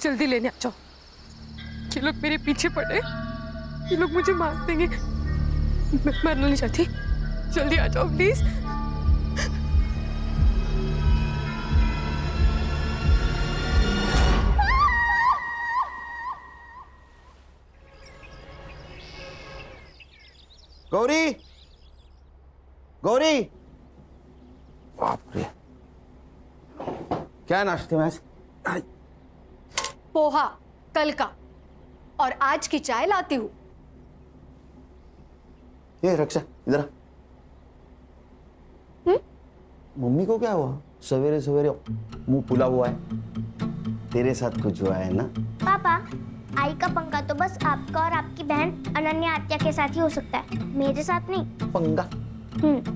जल्दी लेने आ जाओ। ये लोग मेरे पीछे पड़े, ये लोग मुझे मार देंगे। मैं मरना नहीं चाहती, जल्दी आ जाओ प्लीज। गौरी, गौरी, बाप रे, क्या नाश्ते में आज? पोहा कल का, और आज की चाय लाती हूँ। ये रक्षा इधर आ। मम्मी को क्या हुआ? सवेरे सवेरे मुंह फुला हुआ है। तेरे साथ कुछ हुआ है ना? पापा, आई का पंगा तो बस आपका और आपकी बहन अनन्या आत्या के साथ ही हो सकता है, मेरे साथ नहीं। पंगा?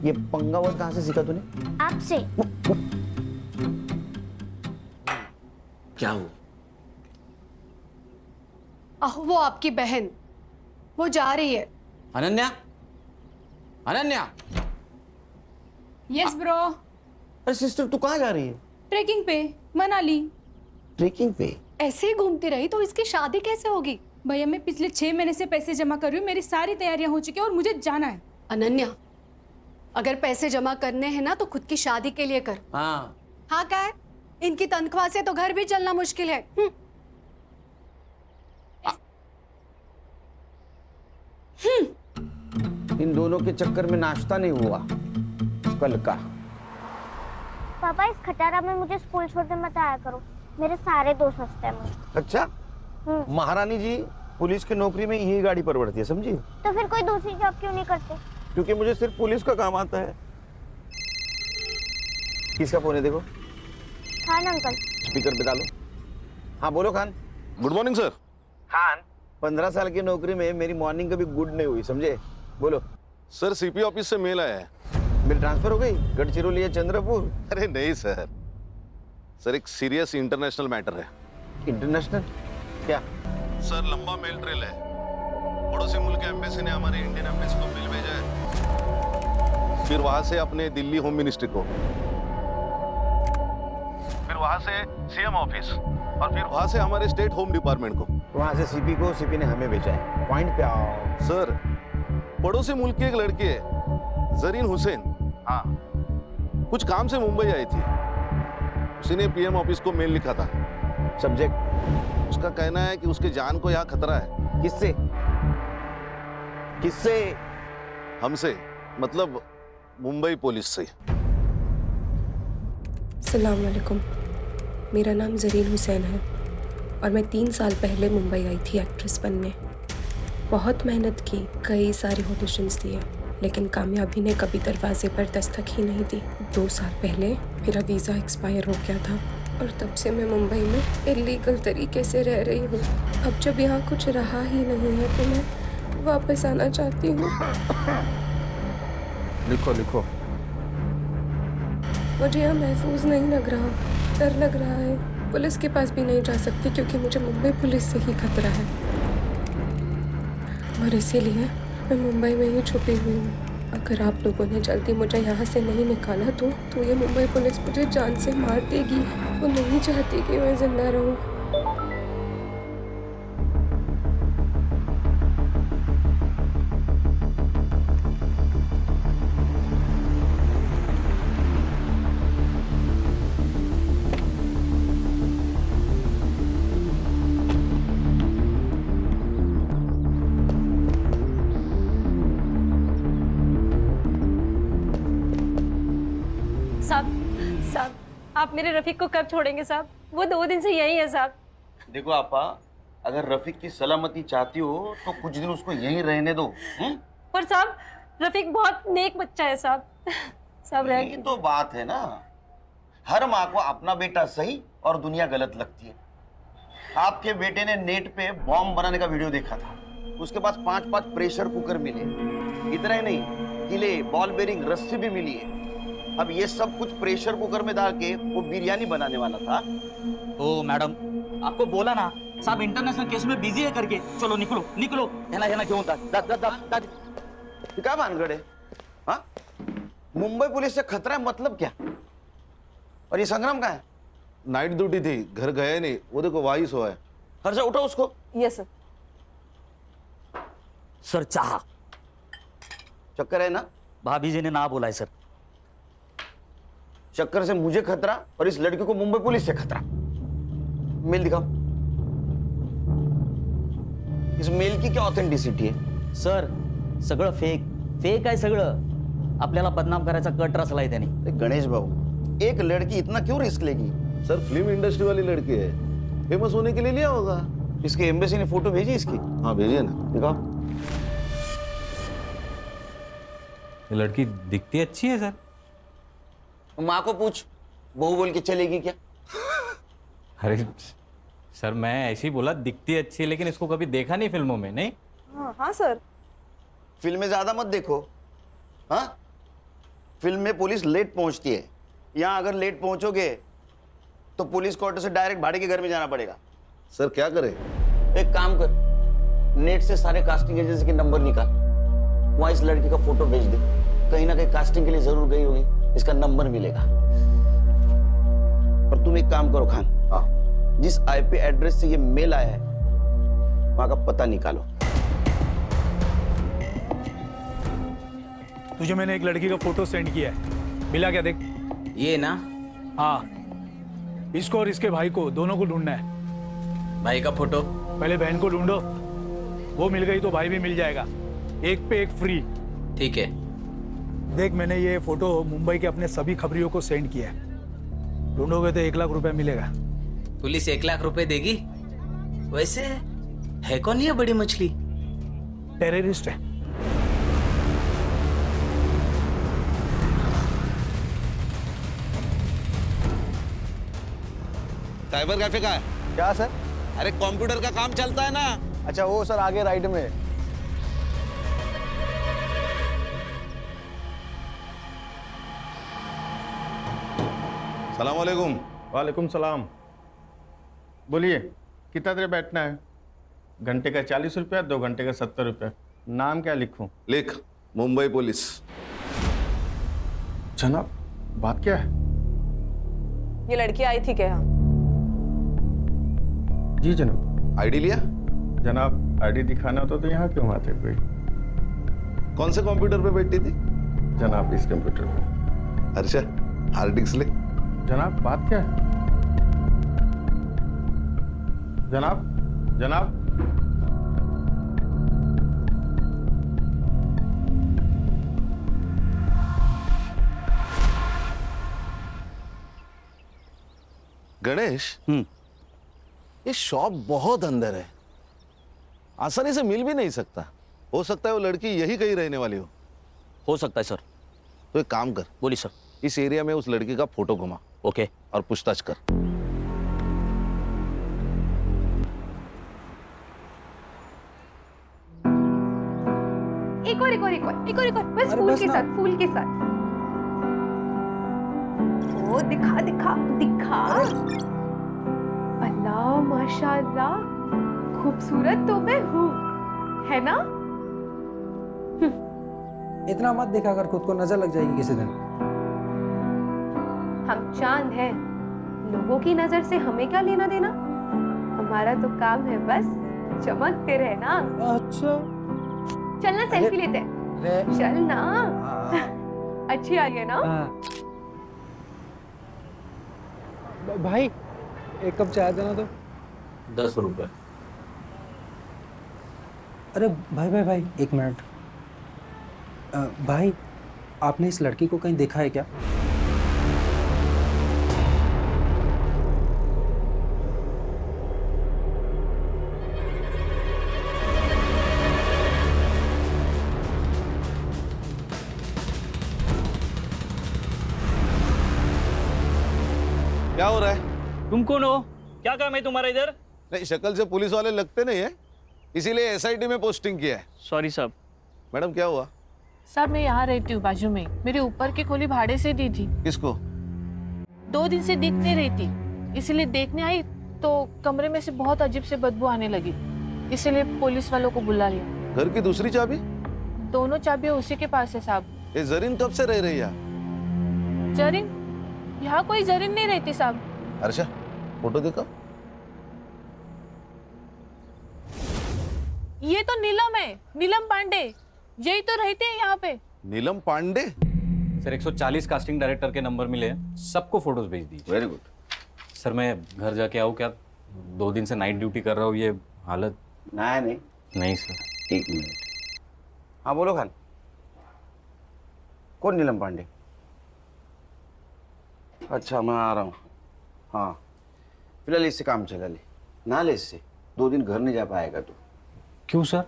ये पंगा वर्ड कहाँ से सीखा तूने? आपसे। क्या हुआ? वो आपकी बहन, वो जा रही है। अनन्या, अनन्या। Yes bro. अरे सिस्टर, तू कहाँ जा रही है? ट्रेकिंग पे, मनाली। ट्रेकिंग पे? ऐसे ही घूमती रही तो इसकी शादी कैसे होगी? भैया, मैं पिछले 6 महीने से पैसे जमा कर रही हूँ, मेरी सारी तैयारियां हो चुकी है और मुझे जाना है। अनन्या, अगर पैसे जमा करने हैं ना तो खुद की शादी के लिए कर। हाँ। हाँ क्या है? इनकी तनख्वाह से तो घर भी चलना मुश्किल है। इन दोनों के चक्कर में नाश्ता नहीं हुआ कल का। पापा, इस खटारा में मुझे स्कूल छोड़ने मत आया करो, मेरे सारे दोस्त हंसते हैं मुझे। अच्छा, महारानी जी पुलिस की नौकरी में यही गाड़ी परवड़ती है, समझी? तो फिर कोई दूसरी जॉब क्यों नहीं करते? क्योंकि मुझे सिर्फ पुलिस का काम आता है। किसका फोन है देखो? खान अंकल। स्पीकर पे डालो। हाँ बोलो Khan. Good morning sir. Khan, 15 साल की नौकरी में मेरी मॉर्निंग कभी गुड नहीं हुई, समझे? बोलो। सर सीपी ऑफिस से मेल आया है। मेरी ट्रांसफर हो गई गढ़चिरौली या चंद्रपुर? अरे नहीं सर, सर एक सीरियस इंटरनेशनल मैटर है। इंटरनेशनल? क्या? सर लंबा मेल ट्रेल है। पड़ोसी मुल्क के एम्बेसी ने हमारे इंडियन एम्बेसी को मेल भेजा है, फिर वहां से अपने दिल्ली होम मिनिस्ट्री को, फिर वहां से सीएम ऑफिस, और फिर वहां से हमारे स्टेट होम डिपार्टमेंट को। वहां से सीपी को, सीपी ने हमें भेजा है। पॉइंट पे आओ। सर पड़ोसी मुल्क की एक लड़की है जरीन हुसैन, हाँ, कुछ काम से मुंबई आई थी। उसी ने पीएम ऑफिस को मेल लिखा था। सब्जेक्ट? उसका कहना है कि उसके जान को यहाँ खतरा है। किससे? किससे? हमसे, मतलब मुंबई पुलिस से। अस्सलाम वालेकुम, मेरा नाम जरीन हुसैन है और मैं 3 साल पहले मुंबई आई थी एक्ट्रेस बनने। बहुत मेहनत की, कई सारे ऑडिशंस दिए, लेकिन कामयाबी ने कभी दरवाजे पर दस्तक ही नहीं दी। 2 साल पहले मेरा वीज़ा एक्सपायर हो गया था और तब से मैं मुंबई में इलीगल तरीके से रह रही हूँ। अब जब यहाँ कुछ रहा ही नहीं है तो मैं वापस आना चाहती हूँ। लिखो लिखो। मुझे यहाँ महफूज नहीं लग रहा, डर लग रहा है। पुलिस के पास भी नहीं जा सकती क्योंकि मुझे मुंबई पुलिस से ही खतरा है, और इसीलिए मैं मुंबई में ही छुपी हुई हूँ। अगर आप लोगों ने जल्दी मुझे यहाँ से नहीं निकाला तो ये मुंबई पुलिस मुझे जान से मार देगी। वो नहीं चाहती कि मैं जिंदा रहूँ। साहब, आप मेरे रफीक को कब छोड़ेंगे साहब? वो 2 दिन से यही है साहब। देखो आपा, अगर रफीक की सलामती चाहती हो तो कुछ दिन उसको यहीं रहने दो। पर साहब, रफीक बहुत नेक बच्चा है साहब। साहब यही तो बात है ना, हर माँ को अपना बेटा सही और दुनिया गलत लगती है। आपके बेटे ने नेट पे बॉम्ब बनाने का वीडियो देखा था, उसके पास 5-5 प्रेशर कुकर मिले। इतना ही नहीं, किले, बॉल बेरिंग, रस्सी भी मिली है। अब ये सब कुछ प्रेशर कुकर में डाल के वो बिरयानी बनाने वाला था। ओ मैडम, आपको बोला ना साहब इंटरनेशनल केस में बिजी है करके। चलो निकलो निकलो। है ना क्यों था? क्या भानगढ़ है? हाँ, मुंबई पुलिस से खतरा है मतलब क्या? और ये संग्राम कहाँ है? नाइट ड्यूटी थी, घर गया नहीं, वो देखो वही सोया है। हर्षा उठो उसको। Yes sir. सर चाह चक्कर है ना? भाभी जी ने ना बोला है सर। चक्कर से मुझे खतरा और इस लड़की को मुंबई पुलिस से खतरा। मेल दिखाओ। इस मेल की क्या ऑथेंटिसिटी है? सर सगळं फेक आहे सगळं। आपल्याला बदनाम करायचा कट रचलाय त्याने। अरे गणेश भाऊ, एक लड़की इतना क्यों रिस्क लेगी? सर फिल्म इंडस्ट्री वाली लड़की है, फेमस होने के लिए लिया होगा। इसके एम्बेसी ने फोटो भेजी इसकी? हाँ भेजिए ना। दिखाओ। ये लड़की दिखती अच्छी है सर। माँ को पूछ, बहू बोल के चलेगी क्या? अरे सर मैं ऐसे ही बोला दिखती अच्छी है, लेकिन इसको कभी देखा नहीं फिल्मों में। नहीं हाँ सर। फिल्में ज्यादा मत देखो। हाँ, फिल्म में पुलिस लेट पहुंचती है, यहाँ अगर लेट पहुंचोगे तो पुलिस क्वार्टर से डायरेक्ट भाड़े के घर में जाना पड़ेगा। सर क्या करें? एक काम कर, नेट से सारे कास्टिंग एजेंसी के नंबर निकाल, वहां इस लड़की का फोटो भेज दे। कहीं ना कहीं कास्टिंग के लिए जरूर गई होगी, इसका नंबर मिलेगा। और तुम एक काम करो खान, हाँ जिस आईपी एड्रेस से ये मेल आया है वहां का पता निकालो। तुझे मैंने एक लड़की का फोटो सेंड किया है, मिला क्या देख? ये ना? हाँ, इसको और इसके भाई को, दोनों को ढूंढना है। भाई का फोटो? पहले बहन को ढूंढो, वो मिल गई तो भाई भी मिल जाएगा, एक पे एक फ्री। ठीक है। देख मैंने ये फोटो मुंबई के अपने सभी खबरियों को सेंड किया है, ढूंढोगे तो 1 लाख रुपए मिलेगा। पुलिस 1 लाख रुपए देगी? वैसे है कौन ये बड़ी मछली? टेररिस्ट है। साइबर कैफे का है क्या सर? अरे कंप्यूटर का काम चलता है ना। अच्छा वो सर आगे राइट में। सलाम वालेकुम। वालेकुम सलाम। बोलिए कितना देर बैठना है? घंटे का 40 रुपया, 2 घंटे का 70 रुपया। नाम क्या लिखूं? लिख, मुंबई पुलिस। जनाब बात क्या है? ये लड़की आई थी क्या? जी जनाब। आईडी लिया? जनाब आईडी दिखाना होता तो यहाँ क्यों आते कोई? कौन से कंप्यूटर पे बैठी थी? जनाब इस कंप्यूटर पे। अच्छा, हार्ड डिस्क ले। जनाब बात क्या है? जनाब जनाब गणेश, ये शॉप बहुत अंदर है, आसानी से मिल भी नहीं सकता। हो सकता है वो लड़की यही कहीं रहने वाली हो सकता है सर। तो एक काम कर, बोलिए सर। इस एरिया में उस लड़की का फोटो घुमा। ओके। और पूछताछ कर। एक और बस फूल के साथ। ओ दिखा। अल्लाह माशाल्लाह, खूबसूरत तो मैं हूँ, है ना? इतना मत दिखा कर, खुद को नजर लग जाएगी किसी दिन। हम चांद हैं, लोगों की नजर से हमें क्या लेना देना? हमारा तो काम है बस चमकते रहना। अच्छा चलना सेल्फी लेते हैं, चल ना। अच्छी आ रही है ना? भाई एक कप चाय देना तो। 10 रुपए। अरे भाई 1 मिनट। भाई आपने इस लड़की को कहीं देखा है क्या? क्या हो रहा है? तुम कौन हो? क्या काम है तुम्हारा इधर? नहीं, शक्ल से पुलिस वाले लगते नहीं है, इसीलिए एसआईटी में पोस्टिंग किया है। सॉरी साहब। मैडम क्या हुआ? साहब मैं यहाँ रहती हूँ बाजू में, मेरे ऊपर की खोली भाड़े से दी थी। किसको? 2 दिन से दिख नहीं रही थी, इसीलिए देखने आई तो कमरे में से बहुत अजीब से बदबू आने लगी, इसीलिए पुलिस वालों को बुला लिया। घर की दूसरी चाबी? दोनों चाबियां उसी के पास है साहब। ये जरीन कब से रह रही है? जरीन? यहाँ कोई जरीन नहीं रहती साहब, हर्षा फोटो देखो। ये तो नीलम है, नीलम पांडे। यही तो रहते हैं यहाँ पे। नीलम पांडे? सर 140 कास्टिंग डायरेक्टर के नंबर मिले हैं, सबको फोटोज भेज दीजिए। Very good. सर मैं घर जाके आऊँ क्या? 2 दिन से नाइट ड्यूटी कर रहा हूँ, ये हालत। नहीं नहीं सर। 1 मिनट। हाँ बोलो खान। कौन नीलम पांडे? अच्छा मैं आ रहा हूँ। हाँ फिलहाल इससे काम चला ले, ना ले इससे। 2 दिन घर नहीं जा पाएगा तू। क्यों सर?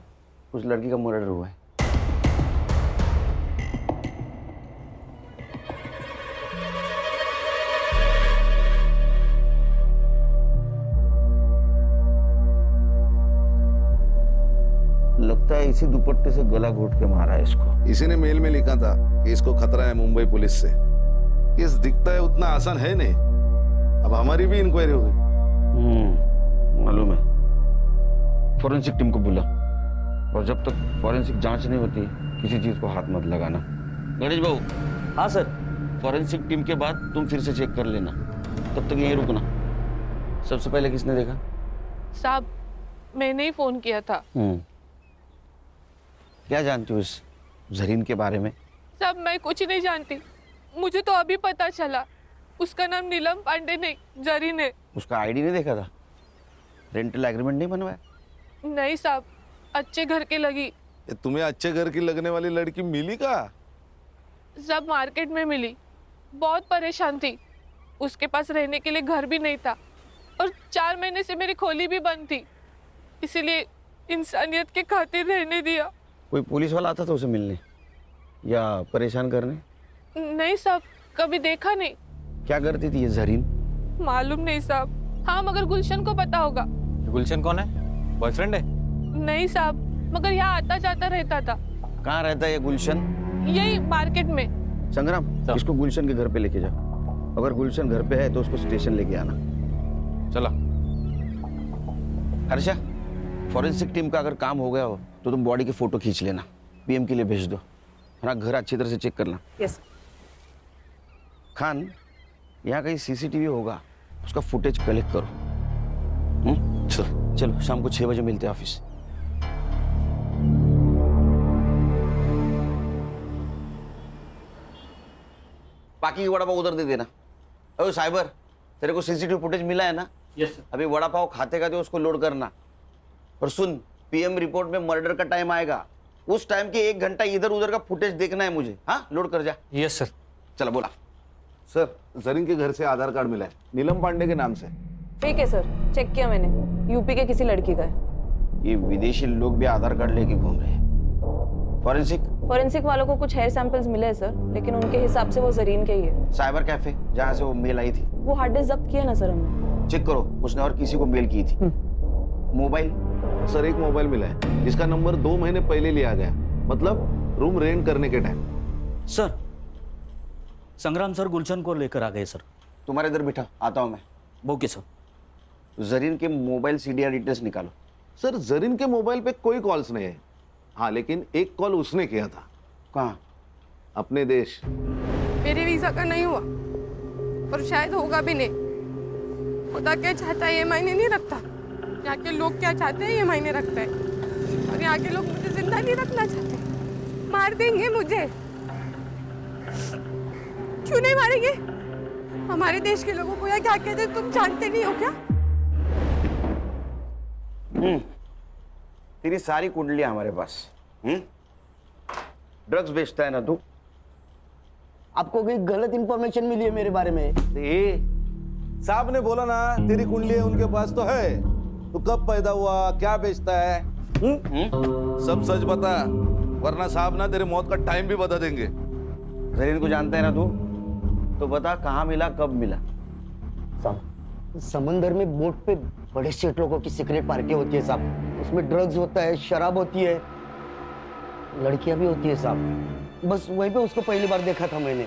उस लड़की का मर्डर हुआ है। लगता है इसी दुपट्टे से गला घोट के मारा है इसको। इसी ने मेल में लिखा था कि इसको खतरा है मुंबई पुलिस से। केस दिखता है उतना आसान है नहीं। अब हमारी भी इंक्वायरी होगी। मालूम है। फॉरेंसिक टीम को बुला, और जब तक फॉरेंसिक जांच नहीं होती किसी चीज को हाथ मत लगाना। गणेश बाबू। हाँ सर। फॉरेंसिक टीम के बाद तुम फिर से चेक कर लेना, तब तक यहीं रुकना। सबसे पहले किसने देखा? साहब मैंने ही फोन किया था। क्या जानती हो इस जरीन के बारे में? साहब मैं कुछ नहीं जानती, मुझे तो अभी पता चला। उसका नाम नीलम पांडे नहीं, जरीन है। उसका आईडी नहीं देखा था? रेंटल एग्रीमेंट नहीं बनवाया? नहीं साहब, अच्छे घर के लगी। ये तुम्हें अच्छे घर की लगने वाली लड़की मिली का? सब मार्केट में मिली, बहुत परेशान थी। उसके पास रहने के लिए घर भी नहीं था, और 4 महीने से मेरी खोली भी बंद थी, इसीलिए इंसानियत के खातिर रहने दिया। कोई पुलिस वाला आता था उसे मिलने या परेशान करने? नहीं साहब, कभी देखा नहीं। क्या करती थी ये जरीन? मालूम नहीं साहब। हाँ मगर गुलशन को पता होगा। गुलशन कौन है? बॉयफ्रेंड है? नहीं साहब, मगर यहाँ आता जाता रहता था। कहाँ रहता है ये गुलशन? यही मार्केट में। संग्राम, इसको गुलशन के घर पे लेके जाओ। अगर गुलशन घर पे है तो उसको स्टेशन लेके आना। चला। हर्षा, फॉरेंसिक टीम का अगर काम हो गया हो तो तुम बॉडी की फोटो खींच लेना, पीएम के लिए भेज दो। है ना, घर अच्छी तरह से चेक करना। यस। खान, यहाँ कहीं सीसीटीवी होगा, उसका फुटेज कलेक्ट करो। चलो शाम को 6 बजे मिलते हैं ऑफिस। बाकी की वड़ा पाव उधर दे देना। अरे साइबर, तेरे को सीसीटीवी फुटेज मिला है ना? Yes sir. अभी वड़ा पाव खाते खाते उसको लोड करना। और सुन, पीएम रिपोर्ट में मर्डर का टाइम आएगा, उस टाइम के 1 घंटा इधर उधर का फुटेज देखना है मुझे। हाँ, लोड कर जा। Yes sir. चलो बोला। सर जरीन के घर से आधार कार्ड मिला है, नीलम पांडे के नाम से। ठीक है सर, चेक किया मैंने, यूपी के किसी लड़की का है। ये विदेशी लोग भी आधार कार्ड लेके घूम रहे हैं। फॉरेंसिक वालों को कुछ हेयर सैंपल्स मिले हैं सर, लेकिन उनके हिसाब से वो जरीन के ही है। साइबर कैफे जहाँ से वो मेल आई थी, वो हार्ड डिस्क जब्त किया ना सर हमने। चेक करो उसने और किसी को मेल की थी। मोबाइल? सर एक मोबाइल मिला है जिसका नंबर 2 महीने पहले लिया गया, मतलब रूम रेंट करने के टाइम। सर संग्राम सर गुलशन को लेकर आ गए सर। तुम्हारे इधर बिठा, आता हूँ मैं। Okay sir. जरीन के मोबाइल सीडीआर डिटेल्स निकालो। सर जरीन के मोबाइल पे कोई कॉल्स नहीं है। हाँ लेकिन एक कॉल उसने किया था। कहाँ? अपने देश। मेरे वीजा का नहीं हुआ और शायद होगा भी नहीं। खुदा क्या चाहता है ये मायने नहीं रखता, यहाँ के लोग क्या चाहते हैं ये मायने रखता है। और यहाँ के लोग मुझे जिंदा नहीं रखना चाहते, मार देंगे मुझे। क्यों नहीं मारेंगे? हमारे देश के लोगों को यहाँ क्या कहते हैं तुम जानते नहीं हो क्या? तेरी सारी कुंडलियां हमारे पास। ड्रग्स बेचता है ना तू? आपको कोई गलत इंफॉर्मेशन मिली है मेरे बारे में? साहब ने बोला ना तेरी कुंडली उनके पास तो है। तू कब पैदा हुआ, क्या बेचता है? सब सच बता, वरना साहब ना तेरे मौत का टाइम भी बता देंगे। जरीन को जानता है ना तू? तो बता कहाँ मिला, कब मिला? समंदर में बोट पे बड़े सेठ लोगों की सीक्रेट पार्टी होती है साहब। उसमें ड्रग्स होता है, शराब होती है, लड़कियां भी होती है साहब। बस वहीं पे उसको पहली बार देखा था मैंने।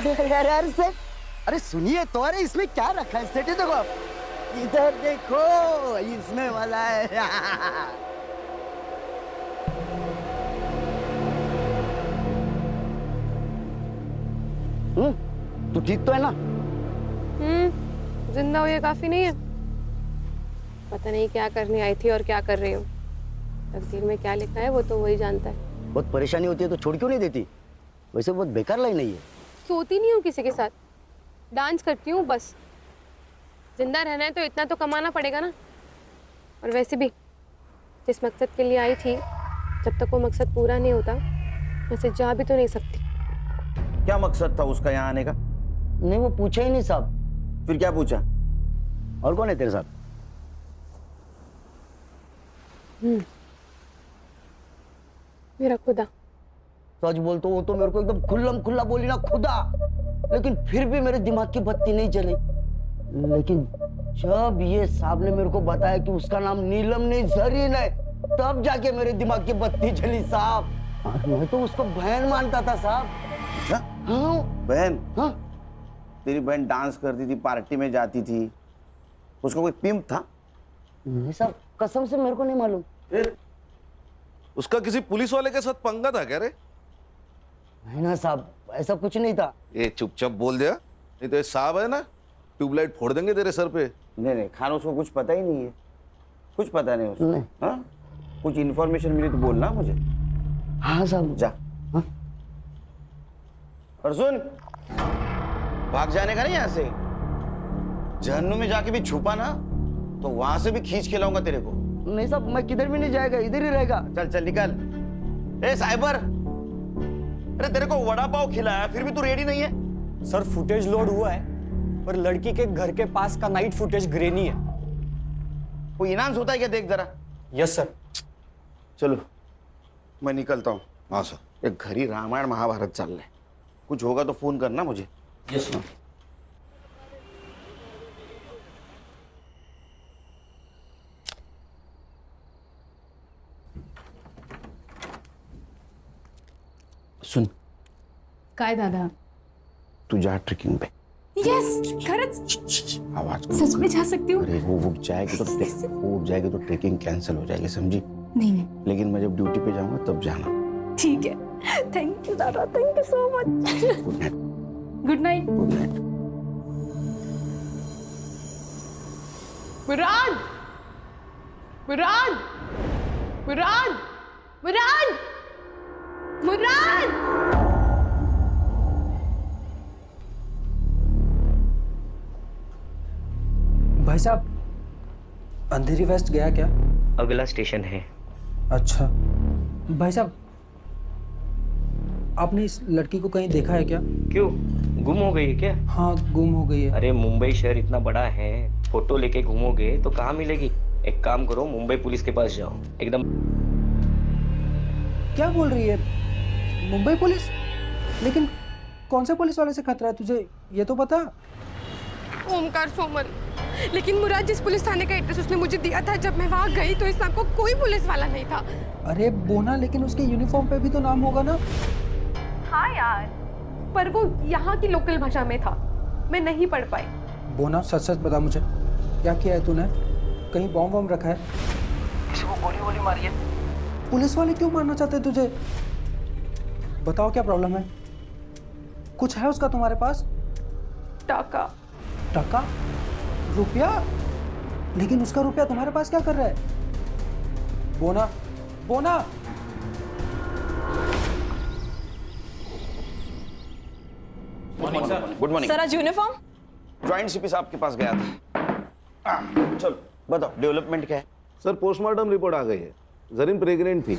अरे अरे अरे अरे सेठ, अरे सुनिए तो, अरे इसमें क्या रखा है सेठ? ये देखो, इधर देखो, इसमें वाला है। तू ठीक तो है ना? जिंदा हो ये काफी नहीं है। पता नहीं क्या करने आई थी और क्या कर रही हूँ। तकदीर में क्या लिखा है वो तो वही जानता है। बहुत परेशानी होती है तो छोड़ क्यों नहीं देती? वैसे बहुत बेकार लाइन है ये। सोती नहीं हूँ किसी के साथ, डांस करती हूँ बस। जिंदा रहना है तो इतना तो कमाना पड़ेगा ना। और वैसे भी जिस मकसद के लिए आई थी, जब तक वो मकसद पूरा नहीं होता वैसे जा भी तो नहीं सकती। क्या मकसद था उसका यहाँ आने का? नहीं, वो पूछा ही नहीं साहब। फिर क्या पूछा? और कौन है तेरे साथ? मेरा खुदा। सच बोल तो वो तो मेरे को एकदम खुल्लम खुल्ला बोली ना, खुदा। लेकिन फिर भी मेरे दिमाग की बत्ती नहीं जली। लेकिन जब ये साहब ने मेरे को बताया कि उसका नाम नीलम नहीं जरीन है, तब जाके मेरे दिमाग की बत्ती जली साहब। और मैं तो उसको बहन मानता था साहब। क्या? हाँ बहन? हाँ। तेरी बहन डांस करती थी, पार्टी में जाती थी, उसका कोई पिंप था? नहीं साहब, कसम से मेरे को नहीं मालूम। उसका किसी पुलिस वाले के साथ पंगा था क्या रे? नहीं ना साहब, ऐसा कुछ नहीं था। ये चुपचाप बोल दिया, नहीं तो ये साहब है ना, ट्यूबलाइट फोड़ देंगे तेरे सर पे। नहीं नहीं खान, उसको कुछ पता ही नहीं है, कुछ पता नहीं उसको। हाँ, कुछ इन्फॉर्मेशन मिली तो बोलना मुझे। हाँ साहब। जा। हाँ? और सुन, भाग जाने का नहीं यहाँ से। जहन्नुम में जाके भी छुपा ना तो वहां से भी खींच के लाऊंगा तेरे को। नहीं साहब, मैं किधर भी नहीं जाएगा, इधर ही रहेगा। चल चल निकल। ए साइबर, अरे तेरे को वड़ा पाव खिलाया फिर भी तू रेडी नहीं है? सर फुटेज लोड हुआ है, पर लड़की के घर के पास का नाइट फुटेज ग्रेनी है। कोई इनाम होता है क्या? देख जरा। Yes sir. चलो मैं निकलता हूँ। हाँ सर। एक घरी रामायण महाभारत चल रहा है, कुछ होगा तो फोन करना मुझे। Yes sir. सुन, काय दादा? तू जा ट्रेकिंग पे। यस, खरंच आवाज सच में जा सकती हूँ? अरे वो जाएगी तो ट्रेकिंग कैंसिल हो जाएगी, समझी? नहीं नहीं, लेकिन मैं जब ड्यूटी पे जाऊंगा तब जाना। ठीक है। थैंक यू दादा, thank you so much. Good night. Good night. Good night. Murad, Murad, Murad, Murad, Murad. भाई साहब, अंधेरी वेस्ट गया क्या? अगला स्टेशन है। अच्छा भाई साहब, आपने इस लड़की को कहीं देखा है क्या? क्यों, गुम हो गई है क्या? हाँ, गुम हो गई है। अरे मुंबई शहर इतना बड़ा है, फोटो लेके घूमोगे तो कहाँ मिलेगी? एक काम करो, मुंबई पुलिस के पास जाओ। एकदम। क्या बोल रही है? मुंबई पुलिस? लेकिन कौन से पुलिस वाले से खतरा है तुझे, ये तो बता। ओमकार सोमल, लेकिन मुराद जिस पुलिस थाने का एड्रेस उसने मुझे दिया था, जब मैं वहाँ गई तो इस नाम को कोई पुलिस वाला नहीं था। अरे बोना, लेकिन उसके यूनिफॉर्म पे भी तो नाम होगा ना? हाँ यार, पर वो यहाँ की लोकल भाषा में था, मैं नहीं पढ़ पाई। बोना, सच सच बता मुझे, क्या किया है तूने? कहीं बॉम्ब वॉम्ब रखा है? किसी को गोली वोली मारी है? पुलिस वाले क्यों मारना चाहते हैं तुझे? बताओ क्या प्रॉब्लम है? कुछ है उसका तुम्हारे पास? टाका। टाका? रुपया? लेकिन उसका रुपया तुम्हारे पास क्या कर रहा है? बोना, बोना। गुड मॉर्निंग सर, आज यूनिफॉर्म? ज्वाइंट सीपी साहब के पास गया था। चलो बताओ, डेवलपमेंट क्या है? सर पोस्टमार्टम रिपोर्ट आ गई है, जरीन प्रेग्नेंट थी,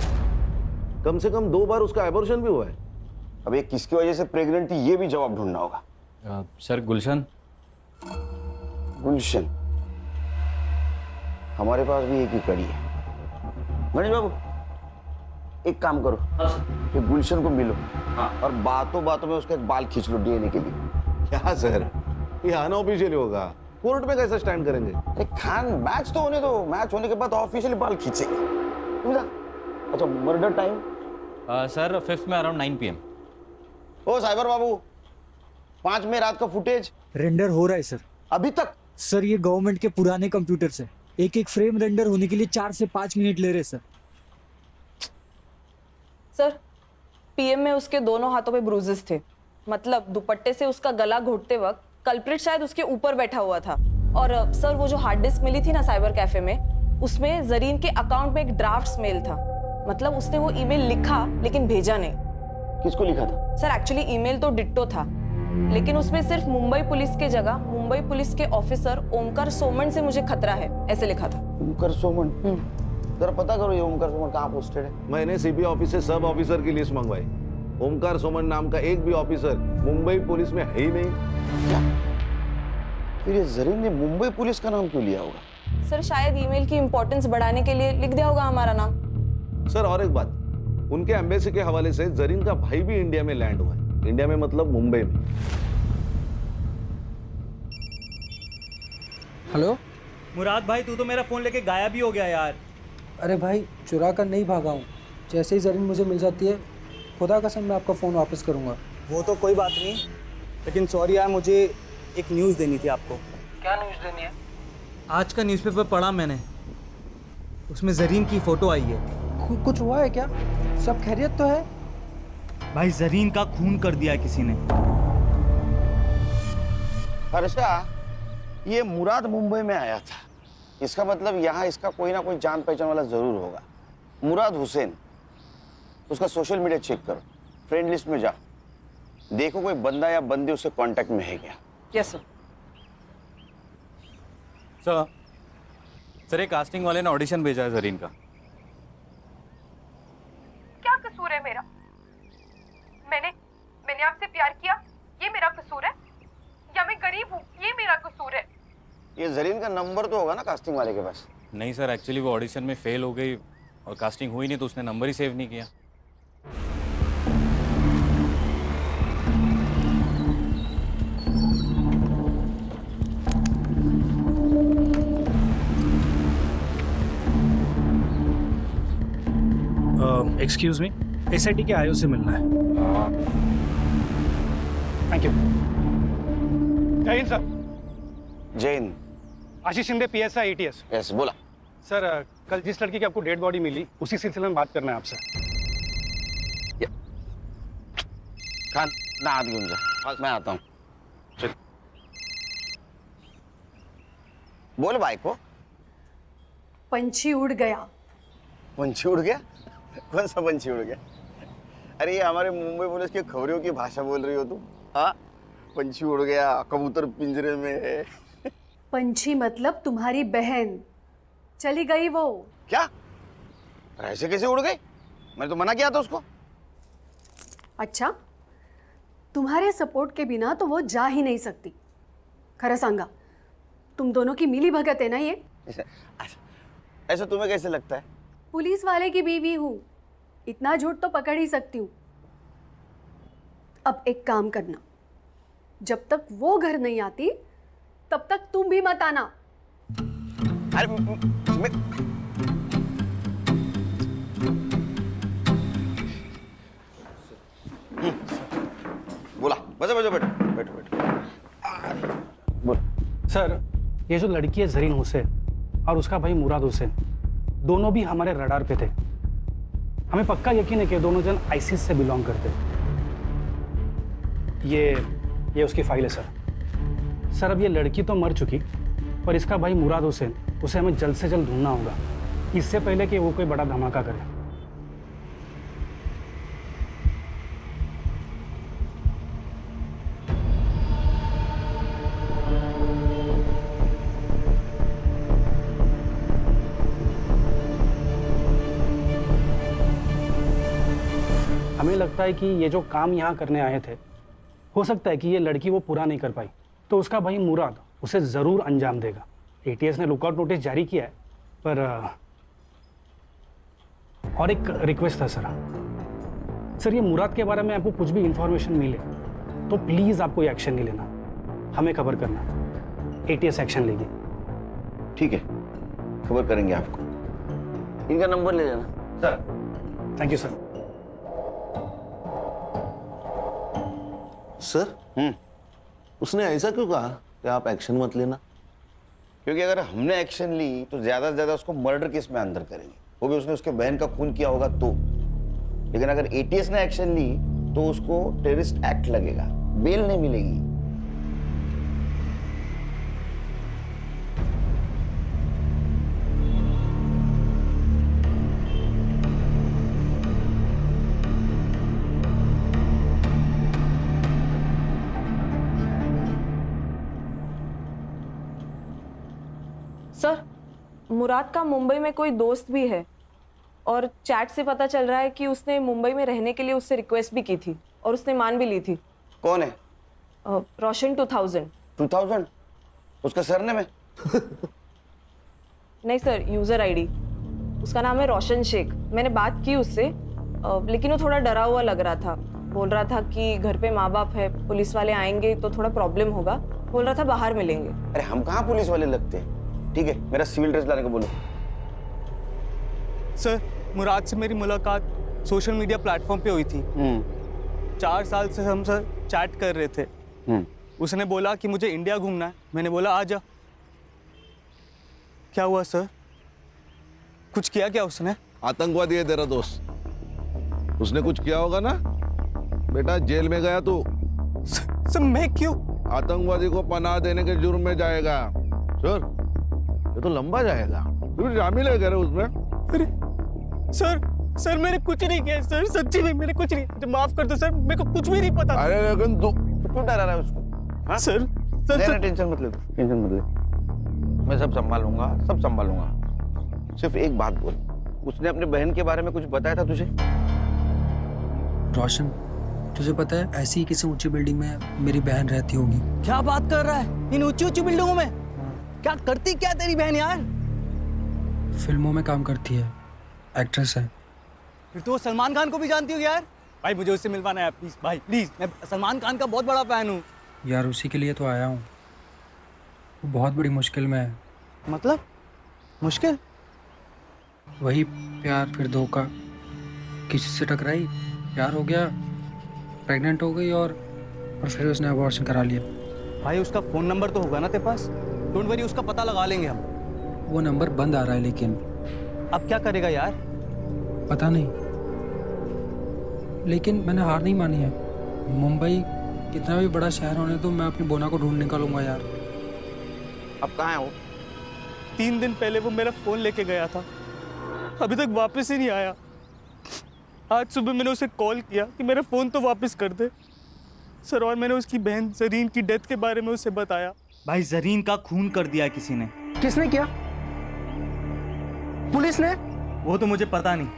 कम से कम 2 बार उसका एबॉर्शन भी हुआ है। अब ये किसकी वजह से प्रेग्नेंट थी ये भी जवाब ढूंढना होगा। सर गुलशन। गुलशन, हमारे पास भी एक ही कड़ी है। गणेश बाबू, एक काम करो, ये गुलशन को मिलो और बातों बातों में उसका एक बाल खींच लो डीएनए के लिए। क्या सर, ये अनऑफिशियली होगा, कोर्ट में कैसे स्टैंड करेंगे? अरे खान, मैच तो होने दो, मैच होने के बाद ऑफिशियली बाल खींचेंगे। अच्छा, मर्डर टाइम? सर 5th में अराउंड 9 PM। ओ साइबर बाबू, 5 में रात का फुटेज रेंडर हो रहा है सर। अभी तक? सर ये गवर्नमेंट के पुराने कंप्यूटर से एक एक फ्रेम रेंडर होने के लिए 4 से 5 मिनट ले रहे सर। सर पीएम में उसके दोनों हाथों पे ब्रूजेस थे, मतलब दुपट्टे से उसका गला घोटते वक्त कल्प्रिट शायद उसके ऊपर बैठा हुआ था। और सर वो जो हार्ड डिस्क मिली थी ना साइबर कैफे में, उसमें जरीन के अकाउंट में एक ड्राफ्ट मेल था। मतलब उसने वो ईमेल लिखा लेकिन भेजा नहीं। किसको लिखा था? सर एक्चुअली ईमेल तो डिट्टो था, लेकिन उसमें सिर्फ मुंबई पुलिस के जगह मुंबई पुलिस के ऑफिसर ओमकार सोमन से मुझे खतरा है ऐसे लिखा था। ओमकार सोमन? जरा पता करो ये ओमकार सोमन कहाँ पोस्टेड है। मैंने सीपी ऑफिस से सब ऑफिसर की लिस्ट मंगवाई। ओमकार सोमन नाम का एक भी ऑफिसर मुंबई पुलिस में है ही नहीं। क्या? फिर ये जरीन ने मुंबई पुलिस का नाम क्यों लिया होगा? सर शायद ईमेल की इंपॉर्टेंस बढ़ाने के लिए लिख दिया होगा हमारा नाम। सर और एक बात, उनके एम्बेसी के हवाले से जरीन का भाई भी इंडिया में लैंड हुआ है। इंडिया में मतलब मुंबई में। हेलो मुराद भाई, तू तो मेरा फोन लेके गायब ही हो गया यार। अरे भाई चुरा कर नहीं भागा हूँ, जैसे ही जरीन मुझे मिल जाती है खुदा कसम मैं आपका फ़ोन वापस करूँगा। वो तो कोई बात नहीं, लेकिन सॉरी यार, मुझे एक न्यूज़ देनी थी आपको। क्या न्यूज़ देनी है? आज का न्यूज़पेपर पढ़ा मैंने, उसमें जरीन की फोटो आई है। कुछ हुआ है क्या? सब खैरियत तो है? भाई जरीन का खून कर दिया किसी ने। हर्षा, ये मुराद मुंबई में आया था, इसका मतलब यहाँ इसका कोई ना कोई जान पहचान वाला जरूर होगा। मुराद हुसैन, उसका सोशल मीडिया चेक करो, फ्रेंड लिस्ट में जाओ, देखो कोई बंदा या बंदी उसके कांटेक्ट में है क्या। Yes sir. सर एक कास्टिंग वाले ने ऑडिशन भेजा है जरीन का। क्या कसूर है मेरा? मैंने आपसे प्यार किया, ये मेरा कसूर है? या मैं गरीब हूँ, ये मेरा कसूर है? ये जरीन का नंबर तो होगा ना कास्टिंग वाले के पास? नहीं सर, एक्चुअली वो ऑडिशन में फेल हो गई और कास्टिंग हुई नहीं तो उसने नंबर ही सेव नहीं किया। एक्सक्यूज मी, एसआईटी के आईओ से मिलना है। Thank you. जय हिंद सर। जय हिंद। आशीष शिंदे, पीएसआई एटीएस। यस, बोला। सर कल जिस लड़की की आपको डेड बॉडी मिली उसी सिलसिले में बात करना है आपसे। खान ना हाथ घेऊन जा, मैं आता हूँ। चल बोल भाई को। पंछी उड़ गया। पंछी उड़ गया? कौन सा पंछी उड़ गया? अरे ये हमारे मुंबई पुलिस के खबरियों की भाषा बोल रही हो तुम? हाँ, पंछी उड़ गया, कबूतर पिंजरे में है। पंछी मतलब तुम्हारी बहन, चली गई वो। क्या? ऐसे कैसे उड़ गई? मैंने तो मना किया था उसको। अच्छा, तुम्हारे सपोर्ट के बिना तो वो जा ही नहीं सकती। खरा सांगा, तुम दोनों की मिली भगत है ना ये? ऐसा तुम्हें कैसे लगता है? पुलिस वाले की बीवी हूँ, इतना झूठ तो पकड़ ही सकती हूँ। अब एक काम करना, जब तक वो घर नहीं आती तब तक तुम भी मत आना। अरे बोला, बचो बचो, बैठो बैठो बैठो। बोल। सर ये जो लड़की है जरीन हुसैन और उसका भाई मुराद हुसैन, दोनों भी हमारे रडार पे थे। हमें पक्का यकीन है कि दोनों जन आईसिस से बिलोंग करते। ये उसकी फाइल है सर। सर अब ये लड़की तो मर चुकी, पर इसका भाई मुराद हुसैन, उसे हमें जल्द से जल्द ढूंढना होगा, इससे पहले कि वो कोई बड़ा धमाका करे। हमें लगता है कि ये जो काम यहाँ करने आए थे, हो सकता है कि ये लड़की वो पूरा नहीं कर पाई, तो उसका भाई मुराद उसे ज़रूर अंजाम देगा। एटीएस ने लुकआउट नोटिस जारी किया है, पर और एक रिक्वेस्ट था सर, ये मुराद के बारे में आपको कुछ भी इंफॉर्मेशन मिले तो प्लीज़ आप कोई एक्शन नहीं लेना, हमें खबर करना, एटीएस एक्शन लेगी। ठीक है, खबर करेंगे आपको। इनका नंबर ले लेना sir. Thank you sir. Sir उसने ऐसा क्यों कहा कि आप एक्शन मत लेना? क्योंकि अगर हमने एक्शन ली तो ज्यादा से ज्यादा उसको मर्डर केस में अंदर करेंगे, वो भी उसने उसके बहन का खून किया होगा तो। लेकिन अगर एटीएस ने एक्शन ली तो उसको टेररिस्ट एक्ट लगेगा, बेल नहीं मिलेगी। सर, मुराद का मुंबई में कोई दोस्त भी है और चैट से पता चल रहा है कि उसने मुंबई में रहने के लिए उससे रिक्वेस्ट भी की थी और उसने मान भी ली थी। कौन है? रोशन 2000। 2000? उसका सरनेम है? नहीं सर, यूजर आईडी। उसका नाम है रोशन शेख। मैंने बात की उससे, लेकिन वो थोड़ा डरा हुआ लग रहा था। बोल रहा था कि घर पे माँ बाप है, पुलिस वाले आएंगे तो थोड़ा प्रॉब्लम होगा। बोल रहा था बाहर मिलेंगे। अरे हम कहाँ पुलिस वाले लगते हैं। ठीक है, मेरा सिविल ड्रेस लाने को बोलो। सर, मुराद से मेरी मुलाकात सोशल मीडिया प्लेटफॉर्म पे हुई थी। 4 साल से हम सर चैट कर रहे थे। उसने बोला कि मुझे इंडिया घूमना है। मैंने बोला आ जा। क्या हुआ सर? कुछ किया क्या उसने? आतंकवादी है तेरा दोस्त, उसने कुछ किया होगा ना बेटा। जेल में गया तू। सर मैं क्यों? आतंकवादी को पनाह देने के जुर्म में जाएगा सर। ये तो लंबा जाएगा। तू शामिल है करे उसमें? अरे सर मैंने कुछ नहीं किया सर, सच्ची में मैंने कुछ नहीं। मुझे माफ कर दो सर, मेरे को कुछ भी नहीं पता। अरे लेकिन तू क्यों डरा रहा है उसको? हाँ? सर टेंशन मत ले, टेंशन मत ले। मैं सब संभालूंगा, सब संभालूंगा। सिर्फ एक बात बोल, उसने अपने बहन के बारे में कुछ बताया था तुझे? रोशन, तुझे पता है ऐसी ही किसी ऊंची बिल्डिंग में मेरी बहन रहती होगी। क्या बात कर रहा है? इन ऊंची ऊंची बिल्डिंगों में क्या करती क्या तेरी बहन यार? फिल्मों में काम करती है, एक्ट्रेस है। फिर तो वो सलमान खान को भी जानती होगी यार। भाई मुझे उससे मिलवाना है प्लीज, भाई प्लीज। मैं सलमान खान का बहुत बड़ा फैन हूँ यार। उसी के लिए तो आया हूँ। वो बहुत बड़ी मुश्किल में है। मतलब मुश्किल? वही प्यार फिर धोखा, किसी से टकराई, प्यार हो गया, प्रेग्नेंट हो गई और फिर उसने अबॉर्शन करा लिया। भाई उसका फोन नंबर तो होगा ना तेरे पास? डोंट वरी, उसका पता लगा लेंगे हम। वो नंबर बंद आ रहा है लेकिन। अब क्या करेगा यार? पता नहीं, लेकिन मैंने हार नहीं मानी है। मुंबई कितना भी बड़ा शहर होने तो मैं अपनी बोना को ढूंढ निकालूंगा यार। अब कहाँ है वो? 3 दिन पहले वो मेरा फोन लेके गया था, अभी तक वापस ही नहीं आया। आज सुबह मैंने उसे कॉल किया कि मेरा फोन तो वापस कर दे सर, और मैंने उसकी बहन जरीन की डेथ के बारे में उसे बताया। भाई जरीन का खून कर दिया किसी ने। किसने किया? पुलिस ने? वो तो मुझे पता नहीं,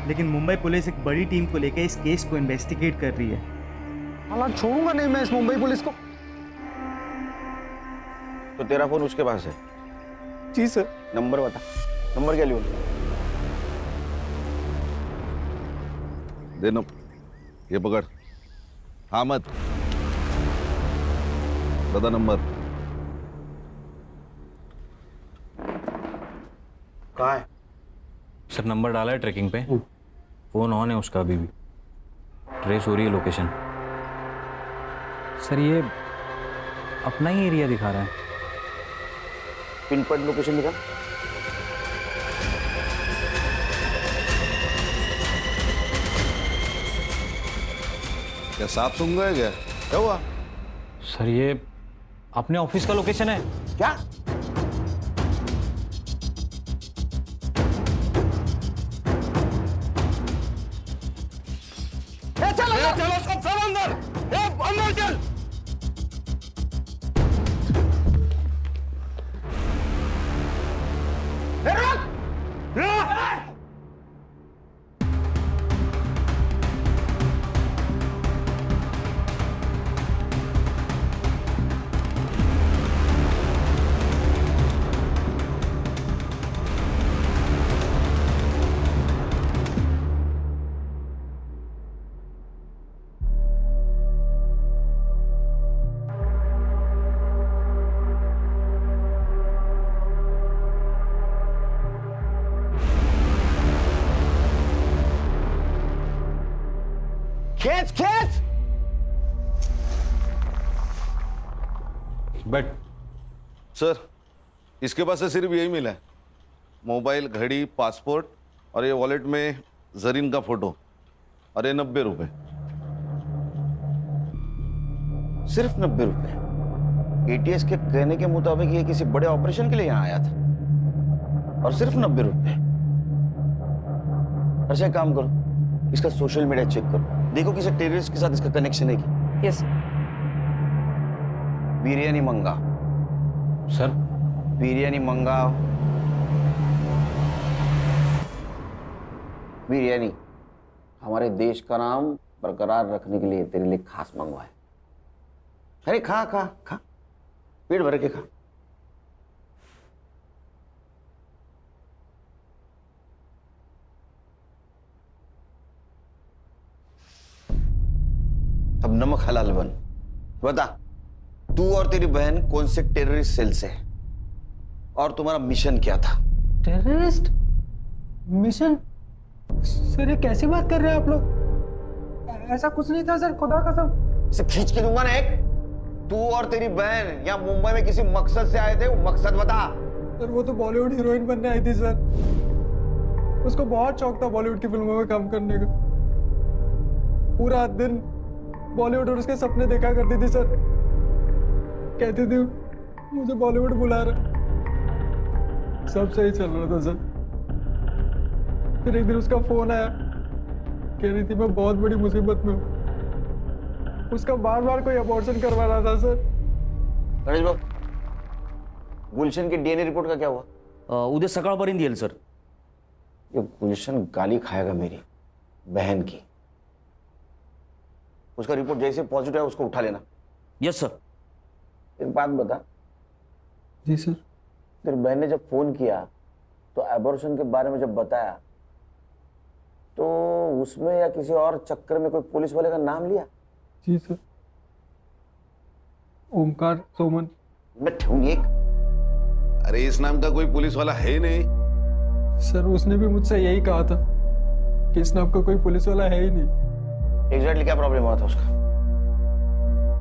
लेकिन मुंबई पुलिस एक बड़ी टीम को लेकर इस केस को इन्वेस्टिगेट कर रही है। हालांकि छोड़ूंगा नहीं मैं इस मुंबई पुलिस को। तो तेरा फोन उसके पास है? जी सर। नंबर बता, नंबर क्या लियो? देनो, ये पकड़। हामद, बता नंबर। कहाँ है? सर नंबर डाला है ट्रैकिंग पे, फोन ऑन है उसका अभी भी, ट्रेस हो रही है लोकेशन। सर ये अपना ही एरिया दिखा रहा है। पिन पॉइंट लोकेशन दिखा। क्या सांप सूंघ गए क्या? क्या हुआ? सर ये अपने ऑफिस का लोकेशन है। क्या? चलो सब अंदर, अंदर चल। खींच खींच। बट सर इसके पास से सिर्फ यही मिला है, मोबाइल, घड़ी, पासपोर्ट और ये वॉलेट में जरीन का फोटो और ये 90 रुपए। सिर्फ 90 रुपए? एटीएस के कहने के मुताबिक ये किसी बड़े ऑपरेशन के लिए यहाँ आया था और सिर्फ 90 रुपए। अच्छा एक काम करो, इसका सोशल मीडिया चेक करो, देखो किसी टेररिस्ट के साथ इसका कनेक्शन है क्या। यस बिरयानी मंगा सर। बिरयानी मंगाओ। बिरयानी हमारे देश का नाम बरकरार रखने के लिए तेरे लिए खास मंगवाए। अरे खा खा खा, पेट भर के खा। अब नमक हलाल बन। बता, तू और तेरी बहन कौन से टेररिस्ट सेल से है और तुम्हारा मिशन क्या था? Terrorist mission? सर ये कैसी बात कर रहे हैं आप लोग? ऐसा कुछ नहीं था सर, खुदा कसम। इसे खींच के दूंगा ना एक। तू और तेरी बहन यहाँ मुंबई में किसी मकसद से आए थे, वो मकसद बता। सर वो तो बॉलीवुड हीरोइन बनने आई थी सर, उसको बहुत शौक था बॉलीवुड की फिल्मों में काम करने का। पूरा दिन बॉलीवुड और उसके सपने देखा करती थी सर, कहती थी मुझे बॉलीवुड बुला रहा। सब सही चल रहा था सर, फिर एक दिन उसका फोन आया, कह रही थी मैं बहुत बड़ी मुसीबत में हूँ। उसका बार बार कोई अबॉर्शन करवा रहा था सर। गणेश बाबू, गुलशन की डीएनए रिपोर्ट का क्या हुआ? उद्या सकाळपर्यंत येईल सर। ये गुलशन गाली खाएगा मेरी बहन की। उसका रिपोर्ट जैसे पॉजिटिव है उसको उठा लेना। Yes sir. एक बात बता। जी सर। तेरी बहन ने जब फोन किया तो एबॉर्शन के बारे में जब बताया तो उसमें या किसी और चक्कर में कोई पुलिस वाले का नाम लिया? जी सर, ओमकार सोमन। मैं ठूंगी एक। अरे इस नाम का कोई पुलिस वाला है नहीं। सर उसने भी मुझसे यही कहा था कि इस नाम का कोई पुलिस वाला है ही नहीं। एग्जैक्टली क्या प्रॉब्लम हुआ था उसका?